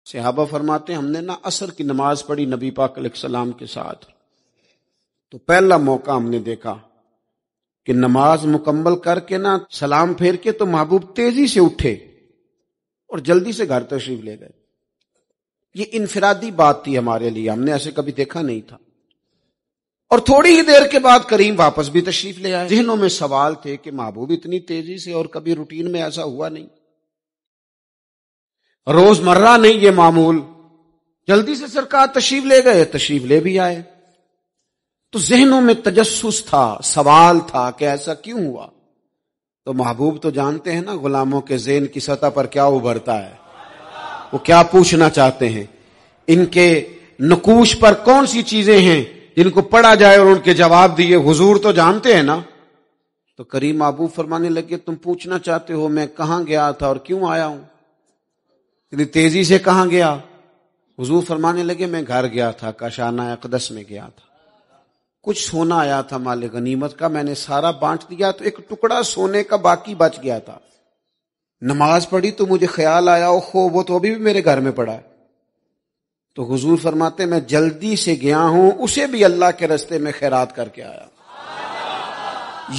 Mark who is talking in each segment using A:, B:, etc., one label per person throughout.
A: صحابہ فرماتے ہیں ہم نے نا عصر کی نماز پڑھی نبی پاک علیہ السلام کے ساتھ، تو پہلا موقع ہم نے دیکھا کہ نماز مکمل کر کے نا سلام پھیر کے تو محبوب تیزی سے اٹھے اور جلدی سے گھر تشریف لے گئے۔ یہ انفرادی بات تھی ہمارے لیے، ہم نے ایسے کبھی دیکھا نہیں تھا۔ اور تھوڑی ہی دیر کے بعد کریم واپس بھی تشریف لے آئے۔ ذہنوں میں سوال تھے کہ محبوب اتنی تیزی سے، اور کبھی روٹین میں ایسا ہوا نہیں، روز مرہ نہیں یہ معمول، جلدی سے سرکار تشریف لے گئے، تشریف لے بھی آئے۔ تو ذہنوں میں تجسس تھا، سوال تھا کہ ایسا کیوں ہوا؟ تو محبوب تو جانتے ہیں نا غلاموں کے ذہن کی سطح پر کیا ابھرتا ہے، وہ کیا پوچھنا چاہتے ہیں، ان کے نقوش پر کون سی چیزیں ہیں جن کو پڑھا جائے اور ان کے جواب دیے۔ حضور تو جانتے ہیں نا۔ تو کریم محبوب فرمانے لگے تم پوچھنا چاہتے ہو میں کہاں گیا تھا اور کیوں آیا ہوں، اتنی تیزی سے کہاں گیا؟ حضور فرمانے لگے میں گھر گیا تھا، کاشانہ اقدس میں گیا تھا، کچھ سونا آیا تھا مال غنیمت کا، میں نے سارا بانٹ دیا تو ایک ٹکڑا سونے کا باقی بچ گیا تھا۔ نماز پڑھی تو مجھے خیال آیا اوہو وہ تو ابھی بھی میرے گھر میں پڑا ہے۔ تو حضور فرماتے میں جلدی سے گیا ہوں، اسے بھی اللہ کے راستے میں خیرات کر کے آیا۔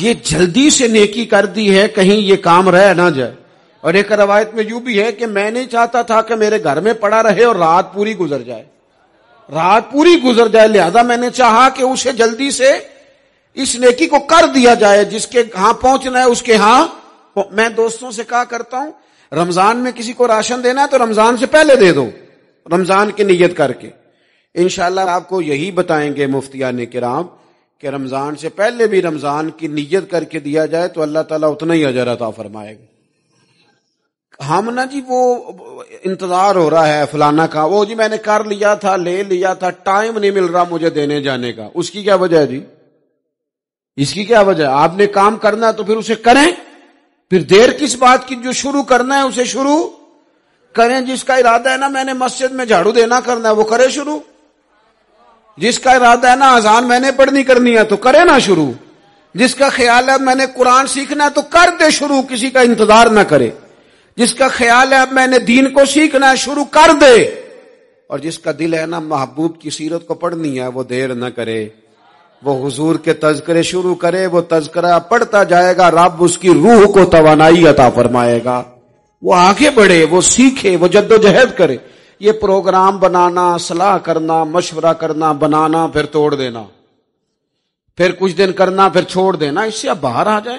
A: یہ جلدی سے نیکی کر دی ہے کہیں یہ کام رہ نہ جائے۔ اور ایک روایت میں یوں بھی ہے کہ میں نہیں چاہتا تھا کہ میرے گھر میں پڑا رہے اور رات پوری گزر جائے، رات پوری گزر جائے، لہذا میں نے چاہا کہ اسے جلدی سے اس نیکی کو کر دیا جائے، جس کے ہاں پہنچنا ہے اس کے ہاں۔ میں دوستوں سے کہا کرتا ہوں رمضان میں کسی کو راشن دینا ہے تو رمضان سے پہلے دے دو، رمضان کی نیت کر کے۔ انشاءاللہ آپ کو یہی بتائیں گے مفتیان کرام کہ رمضان سے پہلے بھی رمضان کی نیت کر کے دیا جائے تو اللہ تعالیٰ اتنا ہی اجر عطا فرمائے گا۔ ہم نا جی وہ انتظار ہو رہا ہے فلانا کا، وہ جی میں نے کر لیا تھا، لے لیا تھا، ٹائم نہیں مل رہا مجھے دینے جانے کا۔ اس کی کیا وجہ ہے جی؟ اس کی کیا وجہ ہے؟ آپ نے کام کرنا ہے تو پھر اسے کریں، پھر دیر کس بات کی؟ جو شروع کرنا ہے اسے شروع کریں۔ جس کا ارادہ ہے نا میں نے مسجد میں جھاڑو دینا کرنا ہے وہ کرے شروع، جس کا ارادہ ہے نا اذان میں نے پڑھنی کرنی ہے تو کرے نا شروع، جس کا خیال ہے میں نے قرآن سیکھنا ہے تو کر دے شروع، کسی کا انتظار نہ کرے، جس کا خیال ہے اب میں نے دین کو سیکھنا ہے شروع کر دے، اور جس کا دل ہے نا محبوب کی سیرت کو پڑھنی ہے وہ دیر نہ کرے، وہ حضور کے تذکرے شروع کرے، وہ تذکرہ پڑھتا جائے گا، رب اس کی روح کو توانائی عطا فرمائے گا، وہ آگے بڑھے، وہ سیکھے، وہ جد و جہد کرے۔ یہ پروگرام بنانا، صلاح کرنا، مشورہ کرنا، بنانا پھر توڑ دینا، پھر کچھ دن کرنا پھر چھوڑ دینا، اس سے اب باہر آ جائے۔